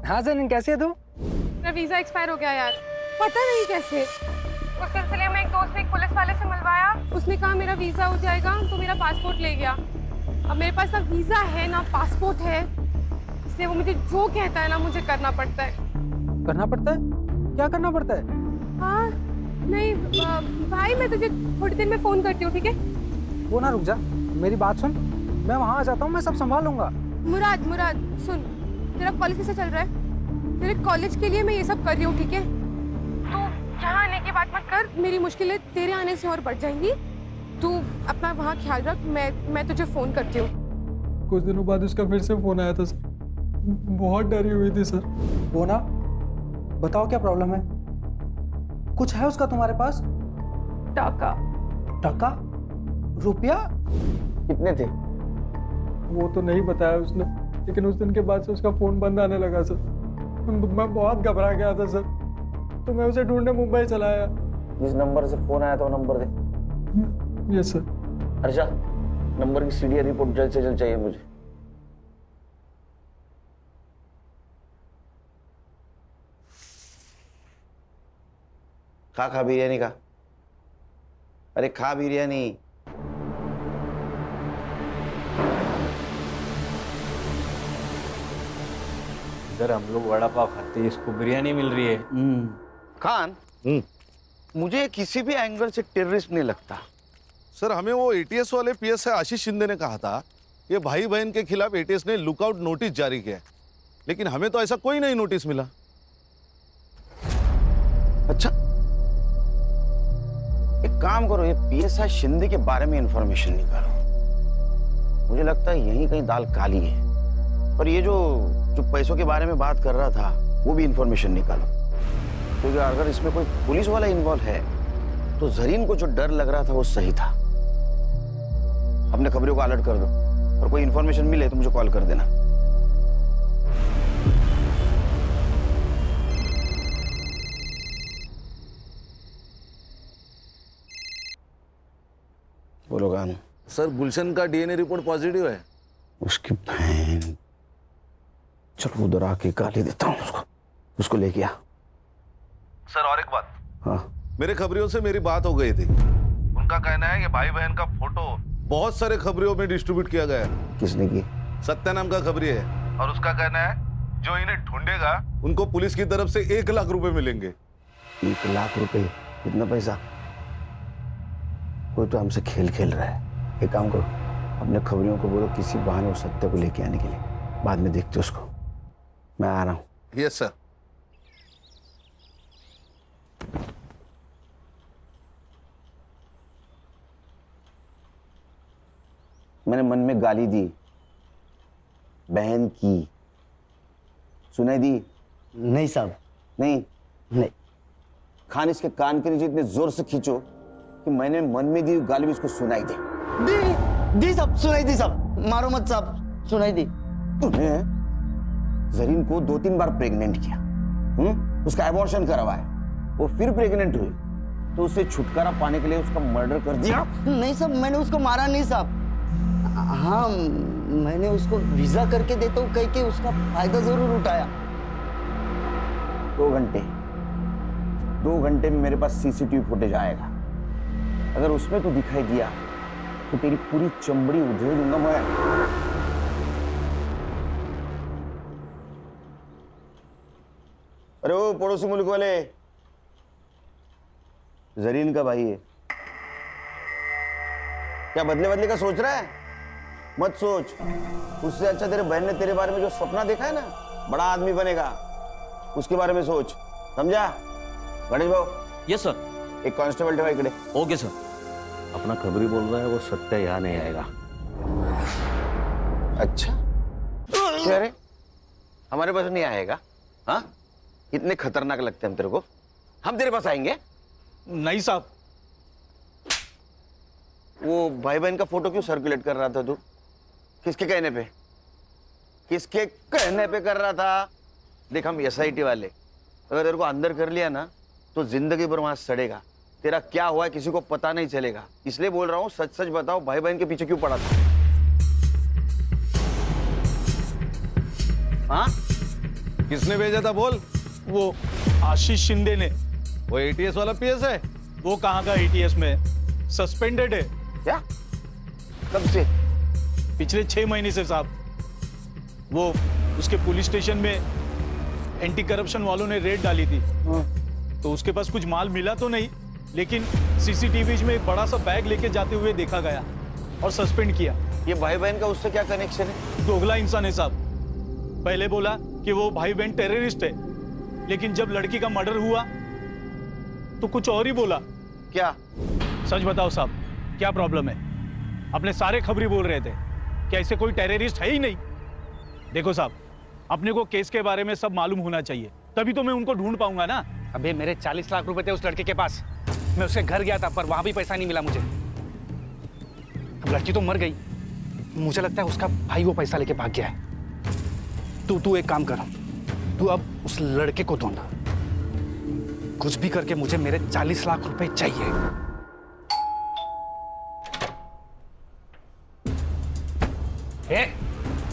हाँ सर, कैसे है तू? मेरा वीजा एक्सपायर हो गया यार, पता नहीं कैसे। उस सिलसिले में एक दोस्त ने एक पुलिस वाले से मिलवाया, उसने कहा मेरा वीजा हो जाएगा, तो मेरा पासपोर्ट ले गया। अब मेरे पास ना वीजा है ना पासपोर्ट है, इसलिए वो मुझे जो कहता है ना मुझे करना पड़ता है। करना पड़ता है? क्या करना पड़ता है? हाँ नहीं भाई, मैं तुझे थोड़ी देर में फोन करती हूँ, ठीक है? वो ना रुक जा, मेरी बात सुन, मैं वहाँ आ जाता हूँ, मैं सब संभाल लूंगा। मुराद सुन, तेरा कॉलेज कैसे चल रहा है? तेरे कॉलेज के लिए मैं ये सब कर रही हूँ, ठीक है? तो यहाँ आने की बात मत कर, मेरी मुश्किलें तेरे आने से और बढ़ जाएंगी। तू अपना वहाँ ख्याल रख, मैं तुझे फोन करती हूँ। कुछ दिनों बाद उसका फिर से फोन आया था सर, बहुत डरी हुई थी सर। वो ना, बताओ क्या प्रॉब्लम है? कुछ है उसका तुम्हारे पास? टाका। टाका? रुपया? कितने थे? वो तो नहीं बताया उसने, लेकिन उस दिन के बाद से उसका फोन बंद आने लगा सर। मैं बहुत घबरा गया था सर, तो मैं उसे ढूंढने मुंबई चला आया। जिस नंबर से फोन आया था वो नंबर दे। Yes sir. अच्छा, नंबर की सीडीआर रिपोर्ट जल्द से जल्द चाहिए मुझे। खा बिरयानी का। अरे खा बिरयानी। इधर हम लोग वड़ा पाव खाते हैं, इसको बिरयानी मिल रही है। खान, मुझे किसी भी एंगल से टेररिस्ट नहीं लगता। सर हमें वो एटीएस वाले पीएसआई आशीष शिंदे ने कहा था कि भाई बहन के खिलाफ एटीएस ने लुकआउट नोटिस जारी किया, लेकिन हमें तो ऐसा कोई नहीं नोटिस मिला। अच्छा, एक काम करो, ये पीएसआई शिंदे के बारे में इंफॉर्मेशन निकालो। मुझे लगता है यहीं कहीं दाल काली है। और ये जो पैसों के बारे में बात कर रहा था वो भी इंफॉर्मेशन निकालो, क्योंकि अगर इसमें कोई पुलिस वाला इन्वॉल्व है तो जरीन को जो डर लग रहा था वो सही था। अपने खबरों को अलर्ट कर दो और कोई इंफॉर्मेशन मिले तो मुझे कॉल कर देना। बोलो गान। सर गुलशन का डीएनए रिपोर्ट पॉजिटिव है। उसकी बहन, चलो उधर आके गाली देता हूँ उसको लेके आ। सर और एक बात, हाँ मेरे खबरियों से मेरी बात हो गई थी। उनका कहना है कि भाई बहन का फोटो बहुत सारे खबरियों में डिस्ट्रीब्यूट किया गया है। किसने की? सत्या नाम का खबरी है, और उसका कहना है जो इन्हें ढूंढेगा उनको पुलिस की तरफ से 1 लाख रुपए मिलेंगे। 1 लाख रुपए? कितना पैसा? कोई तो हमसे खेल खेल रहा है। एक काम करो, अपने खबरियों को बोलो किसी बहाने उस सत्य को लेके आने के लिए, बाद में देखते उसको। मैं आ रहा हूँ। Yes sir. मैंने मन में गाली दी, बहन की, सुनाई दी? नहीं साहब, नहीं। खान इसके कान के नीचे इतने जोर से खींचो कि मैंने मन में दी गाली भी इसको सुनाई दी साहब, सुनाई दी साहब। मारो मत साहब, सुनाई दी। तूने जरीन को 2-3 बार प्रेग्नेंट किया, उसका एबॉर्शन करवाया, वो फिर प्रेग्नेंट हुई, तो उससे छुटकारा पाने के लिए उसका मर्डर कर दिया? नहीं साहब, मैंने उसको मारा नहीं साहब। हाँ, मैंने उसको वीजा करके देता हूँ कह के उसका फायदा जरूर उठाया। 2 घंटे में मेरे पास सीसीटीवी फुटेज आएगा। अगर उसमें तू दिखाई दिया तो तेरी पूरी चमड़ी उधेड़ दूंगा मैं। अरे वो पड़ोसी मुल्क वाले, जरीन का भाई है क्या? बदले का सोच रहा है? मत सोच। उससे अच्छा तेरे बहन ने तेरे बारे में जो सपना देखा है ना, बड़ा आदमी बनेगा, उसके बारे में सोच, समझा? गणेश भाऊ। Yes sir. एक कांस्टेबल ठेवा इकडे। Okay sir. अपना खबरी बोल रहा है वो सत्या यहाँ नहीं आएगा। अच्छा, अरे हमारे पास नहीं आएगा? हाँ, इतने खतरनाक लगते हैं हम तेरे को? हम तेरे पास आएंगे? नहीं साहब। वो भाई बहन का फोटो क्यों सर्कुलेट कर रहा था तू? किसके कहने पे? किसके कहने पे कर रहा था? देख, हम एसआईटी वाले, अगर तेरे को अंदर कर लिया ना तो जिंदगी भर वहां सड़ेगा। तेरा क्या हुआ है किसी को पता नहीं चलेगा, इसलिए बोल रहा हूँ सच सच बताओ, भाई बहन के पीछे क्यों पड़ा था? हाँ, किसने भेजा था बोल? वो आशीष शिंदे ने। वो एटीएस वाला पीएस है? वो कहाँ का एटीएस में, सस्पेंडेड है। क्या? कब से? पिछले 6 महीने से साहब। वो उसके पुलिस स्टेशन में एंटी करप्शन वालों ने रेड डाली थी, तो उसके पास कुछ माल मिला तो नहीं, लेकिन सीसीटीवी में एक बड़ा सा बैग लेके जाते हुए देखा गया और सस्पेंड किया। ये भाई बहन का उससे क्या कनेक्शन है? दोगला इंसान है साहब। पहले बोला कि वो भाई बहन टेररिस्ट है, लेकिन जब लड़की का मर्डर हुआ तो कुछ और ही बोला। क्या? सच बताओ साहब, क्या प्रॉब्लम है? अपने सारे खबरी बोल रहे थे कि ऐसे कोई टेररिस्ट है ही नहीं। देखो साहब, अपने को केस के बारे में सब मालूम होना चाहिए, तभी तो मैं उनको ढूंढ पाऊंगा ना। अबे मेरे 40 लाख रुपए थे उस लड़के के पास, मैं उसके घर गया था पर वहां भी पैसा नहीं मिला मुझे। अब लड़की तो मर गई, मुझे लगता है उसका भाई वो पैसा लेके भाग गया है। तू एक काम कर, तू अब उस लड़के को ढूंढ, कुछ भी करके मुझे मेरे 40 लाख रुपए चाहिए।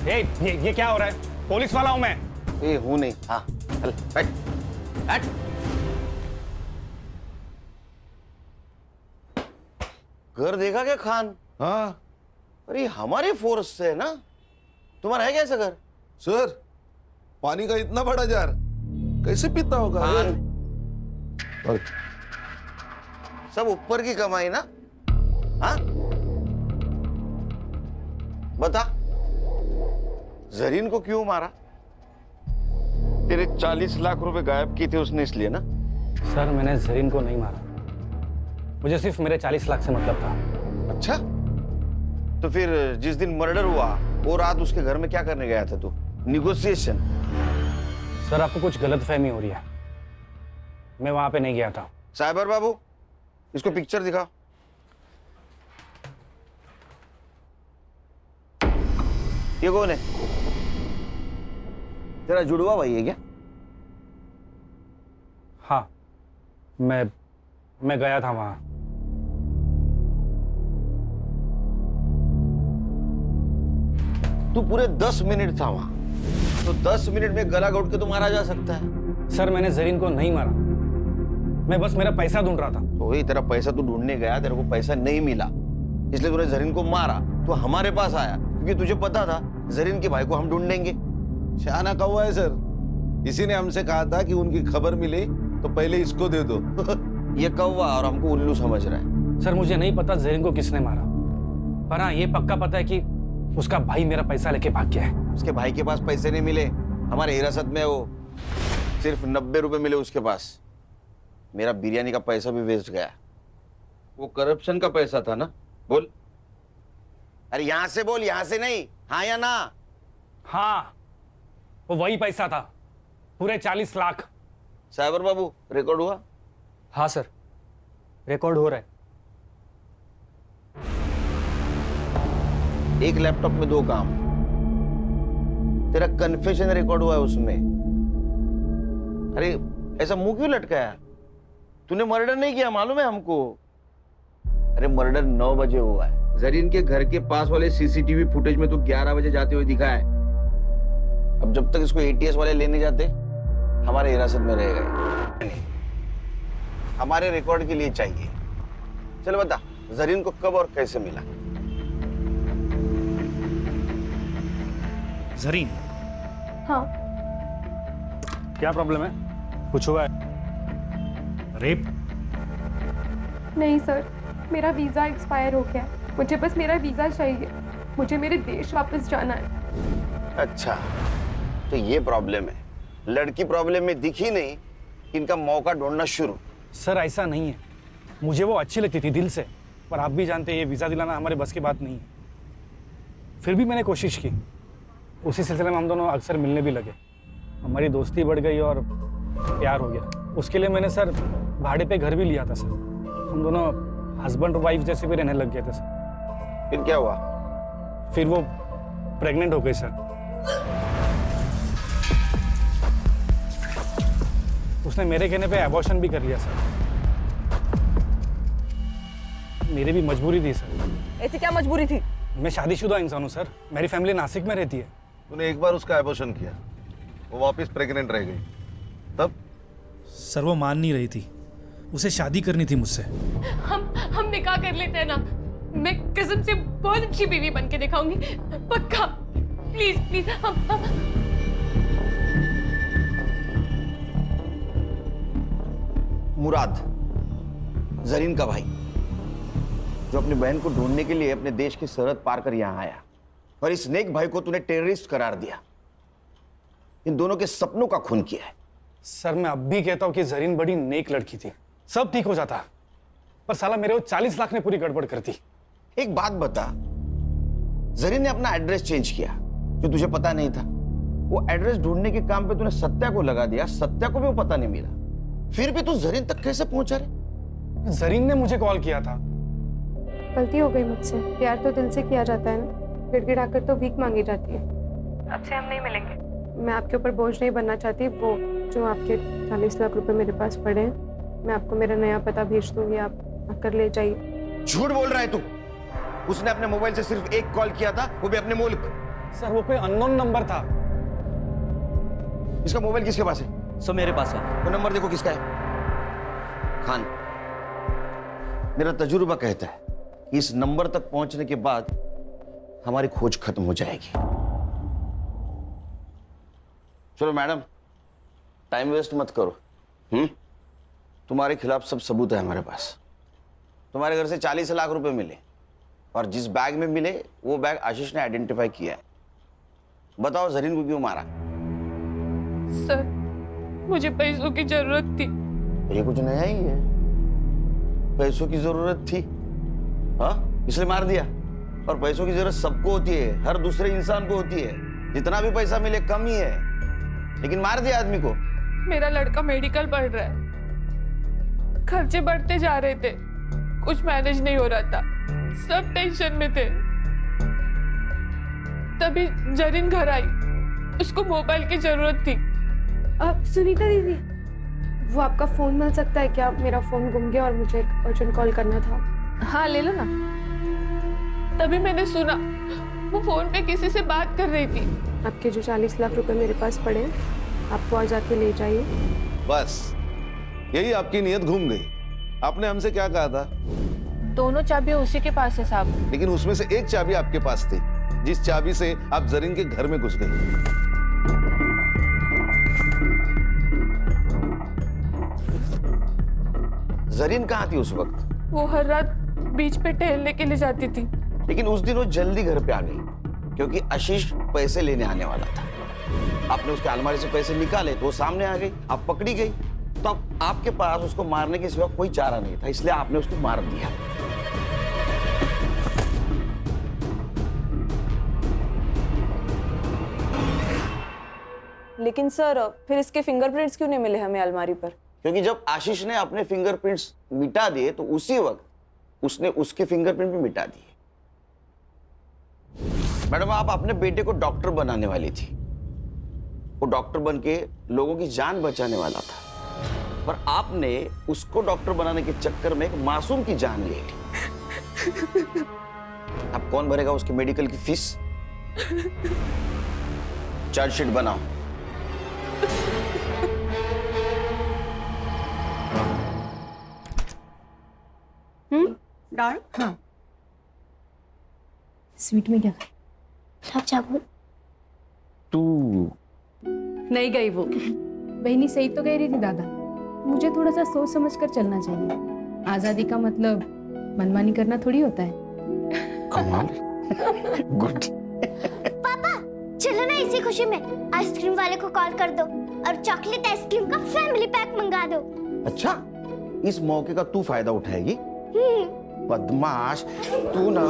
ये क्या हो रहा है? पुलिस वाला हूं मैं। हूं नहीं। हाँ, चल बैठ बैठ। घर देखा क्या खान? हाँ। अरे हमारे फोर्स से है ना, तुम्हारा है क्या ऐसा घर? सर, पानी का इतना बड़ा जार कैसे पीता होगा? और सब ऊपर की कमाई ना? हाँ, बता, जरीन को क्यों मारा? तेरे 40 लाख रुपए गायब किए थे उसने, इसलिए ना? सर, मैंने जरीन को नहीं मारा, मुझे सिर्फ मेरे 40 लाख से मतलब था। अच्छा, तो फिर जिस दिन मर्डर हुआ वो रात उसके घर में क्या करने गया था तू? निगोशिएशन? सर, आपको कुछ गलतफहमी हो रही है, मैं वहां पे नहीं गया था। साइबर बाबू, इसको पिक्चर दिखाओ। ये कौन है? तेरा जुड़वा भाई है क्या? हाँ, मैं गया था वहां। तू पूरे 10 मिनट था वहां, तो 10 मिनट में गला घोट के तो मारा जा सकता है। सर, मैंने जरीन को नहीं मारा, मैं बस मेरा पैसा ढूंढ रहा था। तो वही तेरा पैसा तू ढूंढने गया, तेरे को पैसा नहीं मिला, इसलिए तूने जरीन को मारा। तो हमारे पास आया क्योंकि तुझे पता था जरीन के भाई को हम ढूंढेंगे। शाना कौवा है सर, इसी ने हमसे कहा था कि उनकी खबर मिले तो पहले इसको दे दो। ये कौवा और हमको उल्लू समझ रहा है। सर मुझे नहीं पता जरीन को किसने मारा, पर हाँ ये पक्का पता है कि उसका भाई मेरा पैसा लेके भाग गया है। उसके भाई के पास पैसे नहीं मिले, हमारे हिरासत में वो सिर्फ 90 रुपए मिले उसके पास। मेरा बिरयानी का पैसा भी वेस्ट गया। वो करप्शन का पैसा था ना? बोल, अरे यहां से बोल, यहां से नहीं, हाँ या ना? हाँ वो वही पैसा था, पूरे 40 लाख। साइबर बाबू रिकॉर्ड हुआ? हाँ सर, रिकॉर्ड हो रहा है। एक लैपटॉप में 2 काम। तेरा कन्फेशन रिकॉर्ड हुआ है उसमें। अरे ऐसा मुंह क्यों लटकाया? तूने मर्डर नहीं किया, मालूम है हमको। अरे मर्डर 9 बजे हुआ है। जरीन के घर के पास वाले सीसीटीवी फुटेज में तो 11 बजे जाते हुए दिखा है। अब जब तक इसको एटीएस वाले लेने जाते, हमारे हिरासत में रहेगा। हमारे रिकॉर्ड के लिए चाहिए। चल बता, जरीन को कब और कैसे मिला? जरीन? हाँ। क्या प्रॉब्लम है? कुछ हुआ है? रेप? नहीं सर, मेरा वीज़ा एक्सपायर हो गया है। मुझे बस मेरा वीज़ा चाहिए। मुझे मेरे देश वापस जाना है। अच्छा, तो ये प्रॉब्लम है। लड़की प्रॉब्लम में दिखी नहीं, इनका मौका ढूंढना शुरू। सर ऐसा नहीं है, मुझे वो अच्छी लगती थी दिल से, पर आप भी जानते हैं ये वीज़ा दिलाना हमारे बस की बात नहीं है। फिर भी मैंने कोशिश की। उसी सिलसिले में हम दोनों अक्सर मिलने भी लगे। हमारी दोस्ती बढ़ गई और प्यार हो गया। उसके लिए मैंने सर भाड़े पे घर भी लिया था सर। हम दोनों हस्बैंड और वाइफ जैसे भी रहने लग गए थे सर। फिर क्या हुआ? फिर वो प्रेग्नेंट हो गई सर। उसने मेरे कहने पे एबॉर्शन भी कर लिया सर। मेरी भी मजबूरी थी सर। ऐसी क्या मजबूरी थी? मैं शादीशुदा इंसान हूँ सर, मेरी फैमिली नासिक में रहती है। तूने एक बार उसका एबॉर्शन किया, वो वापस प्रेग्नेंट रह गई, तब? सर वो मान नहीं रही थी, उसे शादी करनी थी मुझसे। हम निकाह कर लेते हैं ना। मैं कसम से बहुत अच्छी बीवी बन के दिखाऊंगी, पक्का। प्लीज प्लीज हम। मुराद, जरीन का भाई, जो अपनी बहन को ढूंढने के लिए अपने देश की सरहद पार कर यहां आया, और इस नेक भाई को तूने टेररिस्ट करार दिया। इन दोनों के सपनों का खून किया है। सर मैं अब भी कहता हूँ कि जरीन बड़ी नेक लड़की थी, सब ठीक हो जाता, पर साला मेरे वो 40 लाख ने पूरी गड़बड़ कर दी। एक बात बता, जरीन ने अपना एड्रेस चेंज किया जो तुझे पता नहीं था। वो एड्रेस ढूंढने के काम पे तूने सत्या को लगा दिया, सत्या को भी वो पता नहीं मिला। फिर भी तू जरीन तक कैसे पहुंचा रे? जरीन ने मुझे कॉल किया था। गलती हो गई मुझसे। प्यार तो दिल से किया जाता है ना, गिड़गिड़ाकर तो भीख मांगी जाती है। अब से हम नहीं मिलेंगे। मैं आपके ऊपर बोझ नहीं बनना चाहती। वो जो आपके 40 लाख रुपए मेरे पास पड़े हैं, मैं आपको मेरा नया पता भेज दूंगी, आप आकर ले जाइए। झूठ बोल रहा है तू। उसने अपने मोबाइल से सिर्फ एक कॉल किया था, वो भी अपने मुल्क। सर वो कोई अननोन नंबर था। इसका मोबाइल किसके पास है? सर मेरे पास है। वो नंबर देखो किसका है। खान, मेरा तजुर्बा कहता है कि इस नंबर तक पहुंचने के बाद हमारी खोज खत्म हो जाएगी। चलो मैडम, टाइम वेस्ट मत करो। तुम्हारे खिलाफ सब सबूत है हमारे पास। तुम्हारे घर से 40 लाख रुपए मिले, और जिस बैग में मिले वो बैग आशीष ने आइडेंटिफाई किया है। बताओ जरीन को क्यों मारा? सर मुझे पैसों की जरूरत थी। ये कुछ नया ही है, पैसों की जरूरत थी, हाँ इसलिए मार दिया। और पैसों की जरूरत सबको होती है, हर दूसरे इंसान को होती है। जितना भी पैसा मिले कम ही है, लेकिन मार दिया आदमी को। मेरा लड़का मेडिकल पढ़ रहा है, खर्चे बढ़ते जा रहे थे, कुछ मैनेज नहीं हो रहा था, सब टेंशन में थे। तभी जरीन घर आई, उसको मोबाइल की जरूरत थी। अब सुनीता दीदी, वो आपका फोन मिल सकता है क्या? मेरा फोन गुम गया और मुझे एक अर्जेंट कॉल करना था। हाँ ले लो ना। तभी मैंने सुना वो फोन पे किसी से बात कर रही थी। आपके जो 40 लाख रुपए मेरे पास पड़े हैं, आप वहाँ जाके ले जाइए। बस यही आपकी नीयत घूम गई। आपने हमसे क्या कहा था? दोनों चाबियां उसी के पास है साहब। लेकिन उसमें से एक चाबी आपके पास थी, जिस चाबी से आप जरीन के घर में घुस गई। जरीन कहाँ थी उस वक्त? वो हर रात बीच पे टहलने के लिए जाती थी। लेकिन उस दिन वो जल्दी घर पे आ गई क्योंकि आशीष पैसे लेने आने वाला था। आपने उसके अलमारी से पैसे निकाले तो वो सामने आ गई, आप पकड़ी गई। तो अब आपके पास उसको मारने के सिवा कोई चारा नहीं था, इसलिए आपने उसको मार दिया। लेकिन सर फिर इसके फिंगरप्रिंट्स क्यों नहीं मिले हमें अलमारी पर? क्योंकि जब आशीष ने अपने फिंगरप्रिंट्स मिटा दिए तो उसी वक्त उसने उसके फिंगरप्रिंट भी मिटा दिए। मैडम, आप अपने बेटे को डॉक्टर बनाने वाली थी। वो डॉक्टर बन के लोगों की जान बचाने वाला था, पर आपने उसको डॉक्टर बनाने के चक्कर में एक मासूम की जान ले ली। अब कौन भरेगा उसके मेडिकल की फीस? चार्जशीट बनाओ। डाल। हाँ। स्वीट में क्या? गुलाब जामुन। तू नहीं गई वो। बहनी सही तो कह रही थी दादा, मुझे थोड़ा सा सोच समझ कर चलना चाहिए। आजादी का मतलब मनमानी करना थोड़ी होता है। कमाल। गुड। पापा चलो ना, इसी खुशी में आइसक्रीम वाले को कॉल कर दो और चॉकलेट आइसक्रीम का फैमिली पैक मंगा दो। अच्छा, इस मौके का तू फायदा उठाएगी? बदमाश तू ना।